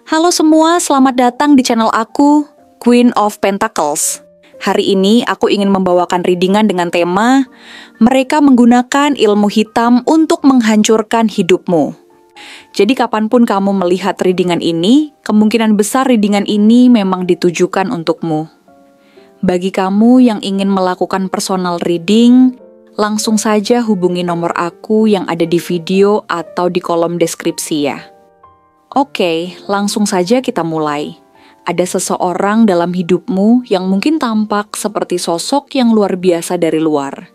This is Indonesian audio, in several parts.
Halo semua, selamat datang di channel aku, Queen of Pentacles. Hari ini aku ingin membawakan readingan dengan tema mereka menggunakan ilmu hitam untuk menghancurkan hidupmu. Jadi kapanpun kamu melihat readingan ini, kemungkinan besar readingan ini memang ditujukan untukmu. Bagi kamu yang ingin melakukan personal reading, langsung saja hubungi nomor aku yang ada di video atau di kolom deskripsi ya. Oke, langsung saja kita mulai. Ada seseorang dalam hidupmu yang mungkin tampak seperti sosok yang luar biasa dari luar.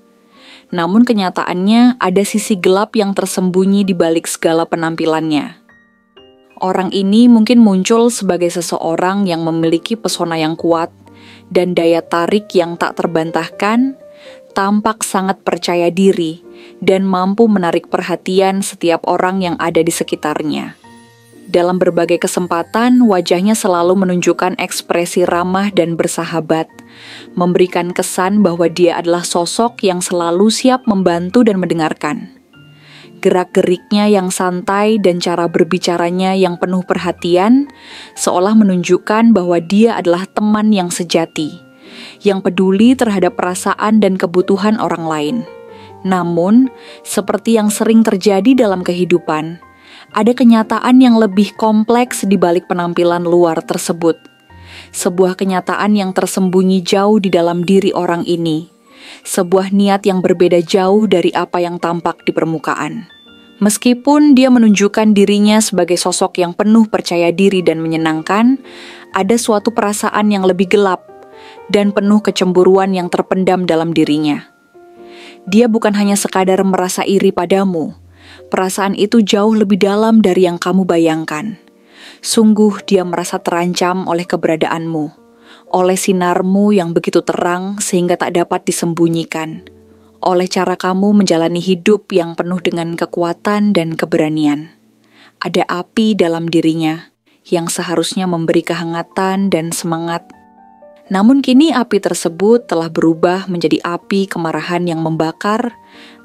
Namun kenyataannya ada sisi gelap yang tersembunyi di balik segala penampilannya. Orang ini mungkin muncul sebagai seseorang yang memiliki pesona yang kuat dan daya tarik yang tak terbantahkan, tampak sangat percaya diri dan mampu menarik perhatian setiap orang yang ada di sekitarnya. Dalam berbagai kesempatan, wajahnya selalu menunjukkan ekspresi ramah dan bersahabat, memberikan kesan bahwa dia adalah sosok yang selalu siap membantu dan mendengarkan. Gerak-geriknya yang santai dan cara berbicaranya yang penuh perhatian, seolah menunjukkan bahwa dia adalah teman yang sejati, yang peduli terhadap perasaan dan kebutuhan orang lain. Namun, seperti yang sering terjadi dalam kehidupan, ada kenyataan yang lebih kompleks di balik penampilan luar tersebut. Sebuah kenyataan yang tersembunyi jauh di dalam diri orang ini. Sebuah niat yang berbeda jauh dari apa yang tampak di permukaan. Meskipun dia menunjukkan dirinya sebagai sosok yang penuh percaya diri dan menyenangkan, ada suatu perasaan yang lebih gelap dan penuh kecemburuan yang terpendam dalam dirinya. Dia bukan hanya sekadar merasa iri padamu. Perasaan itu jauh lebih dalam dari yang kamu bayangkan. Sungguh dia merasa terancam oleh keberadaanmu, oleh sinarmu yang begitu terang sehingga tak dapat disembunyikan, oleh cara kamu menjalani hidup yang penuh dengan kekuatan dan keberanian. Ada api dalam dirinya yang seharusnya memberi kehangatan dan semangat. Namun kini api tersebut telah berubah menjadi api kemarahan yang membakar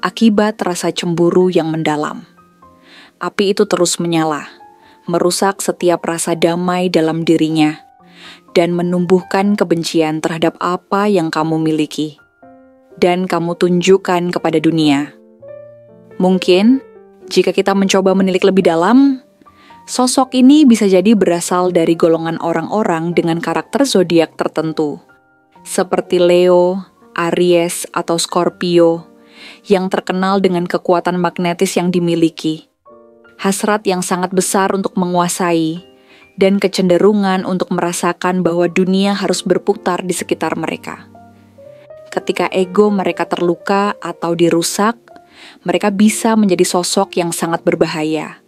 akibat rasa cemburu yang mendalam. Api itu terus menyala, merusak setiap rasa damai dalam dirinya, dan menumbuhkan kebencian terhadap apa yang kamu miliki, dan kamu tunjukkan kepada dunia. Mungkin, jika kita mencoba menilik lebih dalam, sosok ini bisa jadi berasal dari golongan orang-orang dengan karakter zodiak tertentu, seperti Leo, Aries, atau Scorpio, yang terkenal dengan kekuatan magnetis yang dimiliki, hasrat yang sangat besar untuk menguasai, dan kecenderungan untuk merasakan bahwa dunia harus berputar di sekitar mereka. Ketika ego mereka terluka atau dirusak, mereka bisa menjadi sosok yang sangat berbahaya.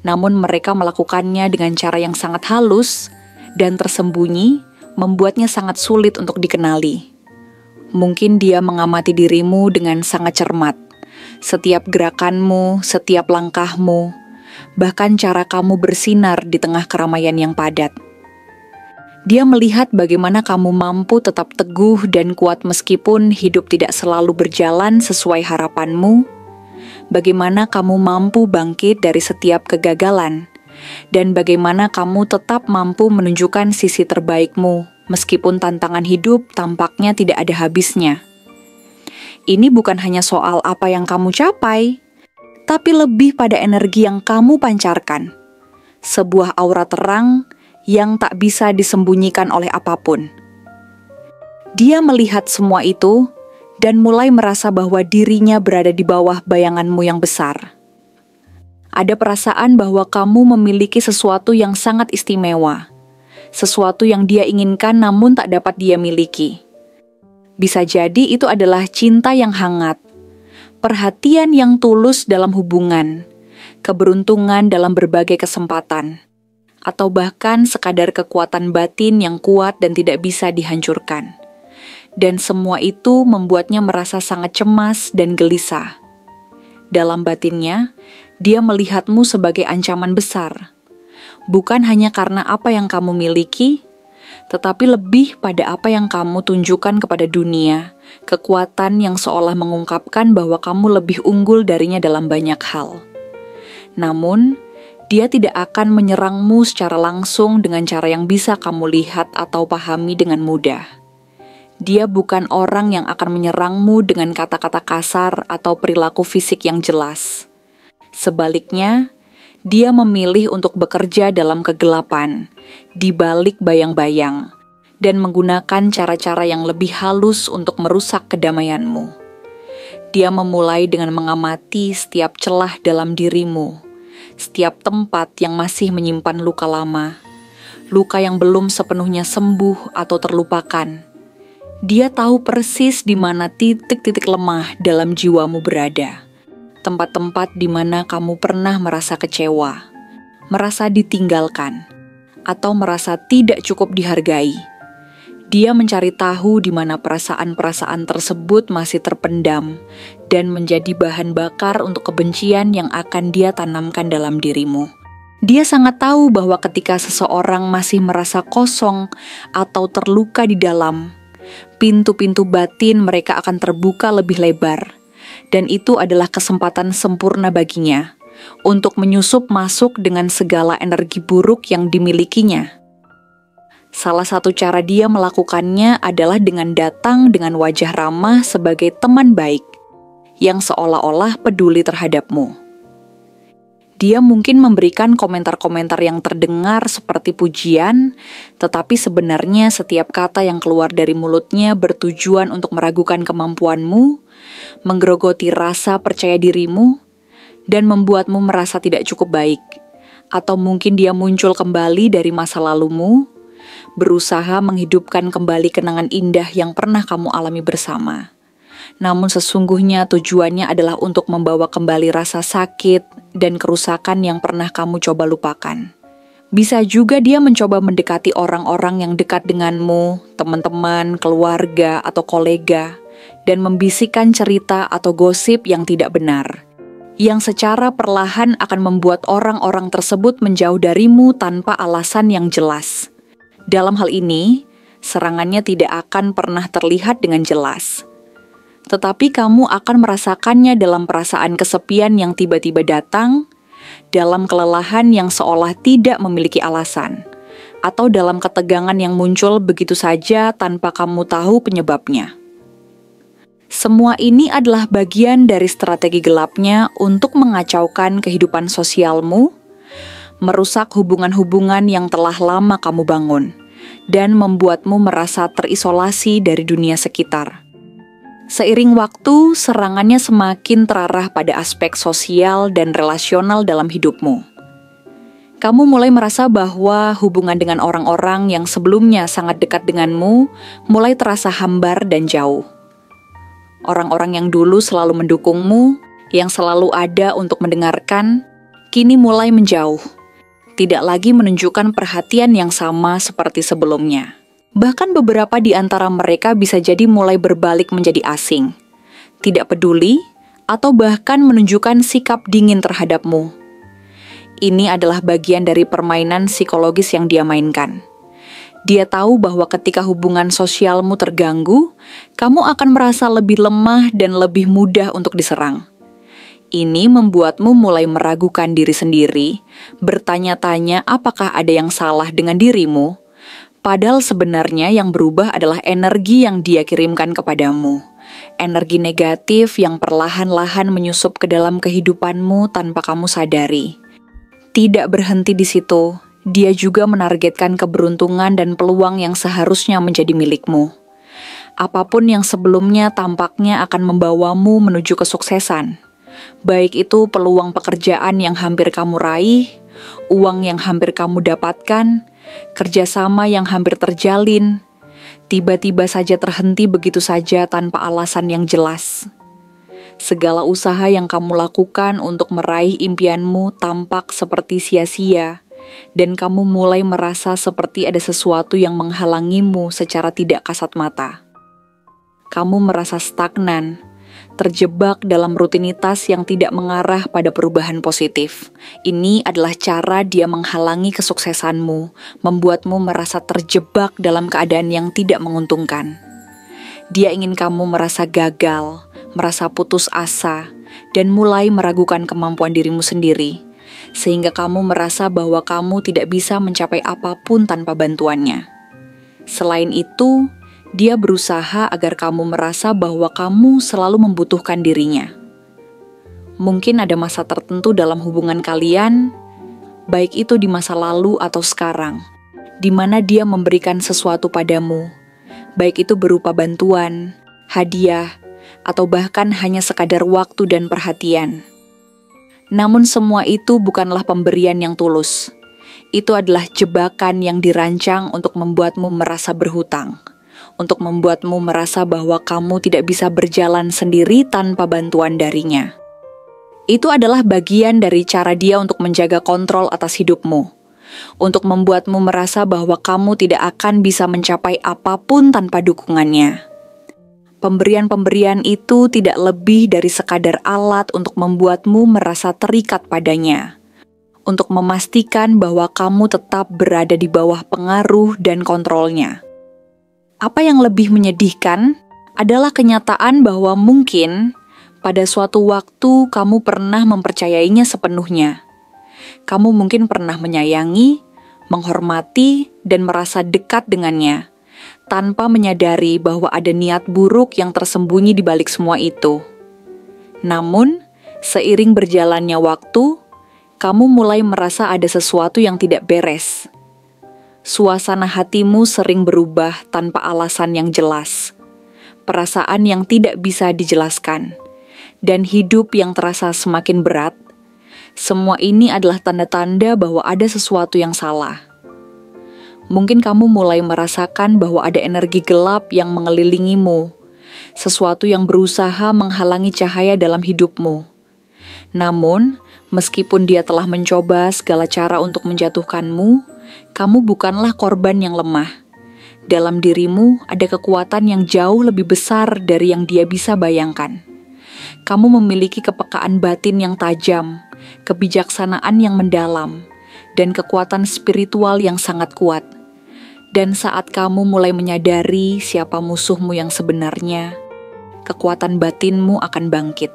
Namun mereka melakukannya dengan cara yang sangat halus dan tersembunyi, membuatnya sangat sulit untuk dikenali. Mungkin dia mengamati dirimu dengan sangat cermat. Setiap gerakanmu, setiap langkahmu, bahkan cara kamu bersinar di tengah keramaian yang padat. Dia melihat bagaimana kamu mampu tetap teguh dan kuat meskipun hidup tidak selalu berjalan sesuai harapanmu, bagaimana kamu mampu bangkit dari setiap kegagalan, dan bagaimana kamu tetap mampu menunjukkan sisi terbaikmu, meskipun tantangan hidup tampaknya tidak ada habisnya. Ini bukan hanya soal apa yang kamu capai, tapi lebih pada energi yang kamu pancarkan. Sebuah aura terang yang tak bisa disembunyikan oleh apapun. Dia melihat semua itu, dan mulai merasa bahwa dirinya berada di bawah bayanganmu yang besar. Ada perasaan bahwa kamu memiliki sesuatu yang sangat istimewa, sesuatu yang dia inginkan namun tak dapat dia miliki. Bisa jadi itu adalah cinta yang hangat, perhatian yang tulus dalam hubungan, keberuntungan dalam berbagai kesempatan, atau bahkan sekadar kekuatan batin yang kuat dan tidak bisa dihancurkan. Dan semua itu membuatnya merasa sangat cemas dan gelisah. Dalam batinnya, dia melihatmu sebagai ancaman besar. Bukan hanya karena apa yang kamu miliki, tetapi lebih pada apa yang kamu tunjukkan kepada dunia, kekuatan yang seolah mengungkapkan bahwa kamu lebih unggul darinya dalam banyak hal. Namun, Dia tidak akan menyerangmu secara langsung dengan cara yang bisa kamu lihat atau pahami dengan mudah. Dia bukan orang yang akan menyerangmu dengan kata-kata kasar atau perilaku fisik yang jelas. Sebaliknya, dia memilih untuk bekerja dalam kegelapan, di balik bayang-bayang, dan menggunakan cara-cara yang lebih halus untuk merusak kedamaianmu. Dia memulai dengan mengamati setiap celah dalam dirimu, setiap tempat yang masih menyimpan luka lama, luka yang belum sepenuhnya sembuh atau terlupakan. Dia tahu persis di mana titik-titik lemah dalam jiwamu berada, tempat-tempat di mana kamu pernah merasa kecewa, merasa ditinggalkan, atau merasa tidak cukup dihargai. Dia mencari tahu di mana perasaan-perasaan tersebut masih terpendam dan menjadi bahan bakar untuk kebencian yang akan dia tanamkan dalam dirimu. Dia sangat tahu bahwa ketika seseorang masih merasa kosong atau terluka di dalam, pintu-pintu batin mereka akan terbuka lebih lebar, dan itu adalah kesempatan sempurna baginya untuk menyusup masuk dengan segala energi buruk yang dimilikinya. Salah satu cara dia melakukannya adalah dengan datang dengan wajah ramah sebagai teman baik yang seolah-olah peduli terhadapmu. Dia mungkin memberikan komentar-komentar yang terdengar seperti pujian, tetapi sebenarnya setiap kata yang keluar dari mulutnya bertujuan untuk meragukan kemampuanmu, menggerogoti rasa percaya dirimu, dan membuatmu merasa tidak cukup baik. Atau mungkin dia muncul kembali dari masa lalumu, berusaha menghidupkan kembali kenangan indah yang pernah kamu alami bersama. Namun sesungguhnya tujuannya adalah untuk membawa kembali rasa sakit dan kerusakan yang pernah kamu coba lupakan. Bisa juga dia mencoba mendekati orang-orang yang dekat denganmu, teman-teman, keluarga, atau kolega, dan membisikkan cerita atau gosip yang tidak benar, yang secara perlahan akan membuat orang-orang tersebut menjauh darimu tanpa alasan yang jelas. Dalam hal ini, serangannya tidak akan pernah terlihat dengan jelas. Tetapi kamu akan merasakannya dalam perasaan kesepian yang tiba-tiba datang, dalam kelelahan yang seolah tidak memiliki alasan, atau dalam ketegangan yang muncul begitu saja tanpa kamu tahu penyebabnya. Semua ini adalah bagian dari strategi gelapnya untuk mengacaukan kehidupan sosialmu, merusak hubungan-hubungan yang telah lama kamu bangun, dan membuatmu merasa terisolasi dari dunia sekitar. Seiring waktu, serangannya semakin terarah pada aspek sosial dan relasional dalam hidupmu. Kamu mulai merasa bahwa hubungan dengan orang-orang yang sebelumnya sangat dekat denganmu mulai terasa hambar dan jauh. Orang-orang yang dulu selalu mendukungmu, yang selalu ada untuk mendengarkan, kini mulai menjauh. Tidak lagi menunjukkan perhatian yang sama seperti sebelumnya. Bahkan beberapa di antara mereka bisa jadi mulai berbalik menjadi asing, tidak peduli, atau bahkan menunjukkan sikap dingin terhadapmu. Ini adalah bagian dari permainan psikologis yang dia mainkan. Dia tahu bahwa ketika hubungan sosialmu terganggu, kamu akan merasa lebih lemah dan lebih mudah untuk diserang. Ini membuatmu mulai meragukan diri sendiri, bertanya-tanya apakah ada yang salah dengan dirimu, padahal sebenarnya yang berubah adalah energi yang dia kirimkan kepadamu. Energi negatif yang perlahan-lahan menyusup ke dalam kehidupanmu tanpa kamu sadari. Tidak berhenti di situ, dia juga menargetkan keberuntungan dan peluang yang seharusnya menjadi milikmu. Apapun yang sebelumnya tampaknya akan membawamu menuju kesuksesan. Baik itu peluang pekerjaan yang hampir kamu raih, uang yang hampir kamu dapatkan, kerjasama yang hampir terjalin, tiba-tiba saja terhenti begitu saja tanpa alasan yang jelas. Segala usaha yang kamu lakukan untuk meraih impianmu tampak seperti sia-sia, dan kamu mulai merasa seperti ada sesuatu yang menghalangimu secara tidak kasat mata. Kamu merasa stagnan, terjebak dalam rutinitas yang tidak mengarah pada perubahan positif. Ini adalah cara dia menghalangi kesuksesanmu, membuatmu merasa terjebak dalam keadaan yang tidak menguntungkan. Dia ingin kamu merasa gagal, merasa putus asa, dan mulai meragukan kemampuan dirimu sendiri, sehingga kamu merasa bahwa kamu tidak bisa mencapai apapun tanpa bantuannya. Selain itu, dia berusaha agar kamu merasa bahwa kamu selalu membutuhkan dirinya. Mungkin ada masa tertentu dalam hubungan kalian, baik itu di masa lalu atau sekarang, di mana dia memberikan sesuatu padamu, baik itu berupa bantuan, hadiah, atau bahkan hanya sekadar waktu dan perhatian. Namun semua itu bukanlah pemberian yang tulus. Itu adalah jebakan yang dirancang untuk membuatmu merasa berhutang, untuk membuatmu merasa bahwa kamu tidak bisa berjalan sendiri tanpa bantuan darinya. Itu adalah bagian dari cara dia untuk menjaga kontrol atas hidupmu, untuk membuatmu merasa bahwa kamu tidak akan bisa mencapai apapun tanpa dukungannya. Pemberian-pemberian itu tidak lebih dari sekadar alat untuk membuatmu merasa terikat padanya, untuk memastikan bahwa kamu tetap berada di bawah pengaruh dan kontrolnya. Apa yang lebih menyedihkan adalah kenyataan bahwa mungkin pada suatu waktu kamu pernah mempercayainya sepenuhnya. Kamu mungkin pernah menyayangi, menghormati, dan merasa dekat dengannya, tanpa menyadari bahwa ada niat buruk yang tersembunyi di balik semua itu. Namun, seiring berjalannya waktu, kamu mulai merasa ada sesuatu yang tidak beres. Suasana hatimu sering berubah tanpa alasan yang jelas, perasaan yang tidak bisa dijelaskan, dan hidup yang terasa semakin berat. Semua ini adalah tanda-tanda bahwa ada sesuatu yang salah. Mungkin kamu mulai merasakan bahwa ada energi gelap yang mengelilingimu, sesuatu yang berusaha menghalangi cahaya dalam hidupmu. Namun, meskipun dia telah mencoba segala cara untuk menjatuhkanmu, kamu bukanlah korban yang lemah. Dalam dirimu ada kekuatan yang jauh lebih besar dari yang dia bisa bayangkan. Kamu memiliki kepekaan batin yang tajam, kebijaksanaan yang mendalam, dan kekuatan spiritual yang sangat kuat. Dan saat kamu mulai menyadari siapa musuhmu yang sebenarnya, kekuatan batinmu akan bangkit.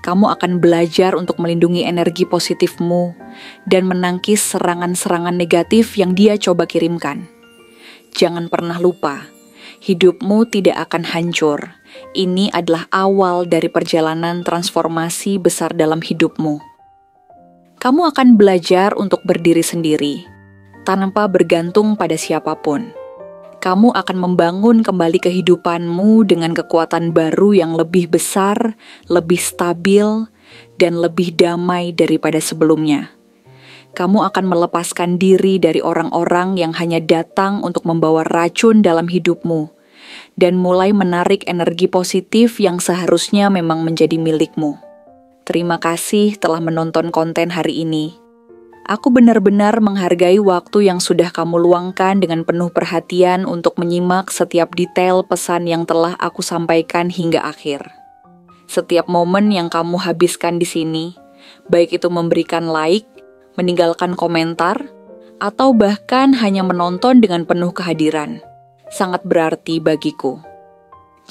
Kamu akan belajar untuk melindungi energi positifmu dan menangkis serangan-serangan negatif yang dia coba kirimkan. Jangan pernah lupa, hidupmu tidak akan hancur. Ini adalah awal dari perjalanan transformasi besar dalam hidupmu. Kamu akan belajar untuk berdiri sendiri, tanpa bergantung pada siapapun. Kamu akan membangun kembali kehidupanmu dengan kekuatan baru yang lebih besar, lebih stabil, dan lebih damai daripada sebelumnya. Kamu akan melepaskan diri dari orang-orang yang hanya datang untuk membawa racun dalam hidupmu, dan mulai menarik energi positif yang seharusnya memang menjadi milikmu. Terima kasih telah menonton konten hari ini. Aku benar-benar menghargai waktu yang sudah kamu luangkan dengan penuh perhatian untuk menyimak setiap detail pesan yang telah aku sampaikan hingga akhir. Setiap momen yang kamu habiskan di sini, baik itu memberikan like, meninggalkan komentar, atau bahkan hanya menonton dengan penuh kehadiran, sangat berarti bagiku.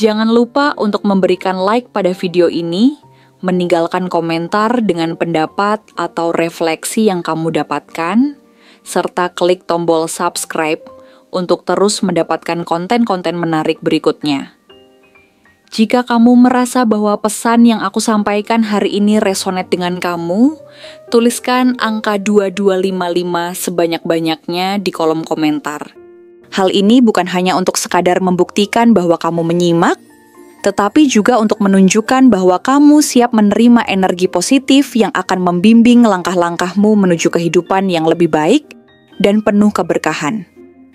Jangan lupa untuk memberikan like pada video ini, meninggalkan komentar dengan pendapat atau refleksi yang kamu dapatkan, serta klik tombol subscribe untuk terus mendapatkan konten-konten menarik berikutnya. Jika kamu merasa bahwa pesan yang aku sampaikan hari ini resonate dengan kamu, tuliskan angka 2255 sebanyak-banyaknya di kolom komentar. Hal ini bukan hanya untuk sekadar membuktikan bahwa kamu menyimak, tetapi juga untuk menunjukkan bahwa kamu siap menerima energi positif yang akan membimbing langkah-langkahmu menuju kehidupan yang lebih baik dan penuh keberkahan.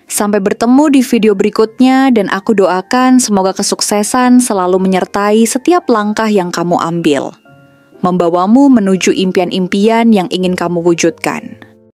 Sampai bertemu di video berikutnya, dan aku doakan semoga kesuksesan selalu menyertai setiap langkah yang kamu ambil, membawamu menuju impian-impian yang ingin kamu wujudkan.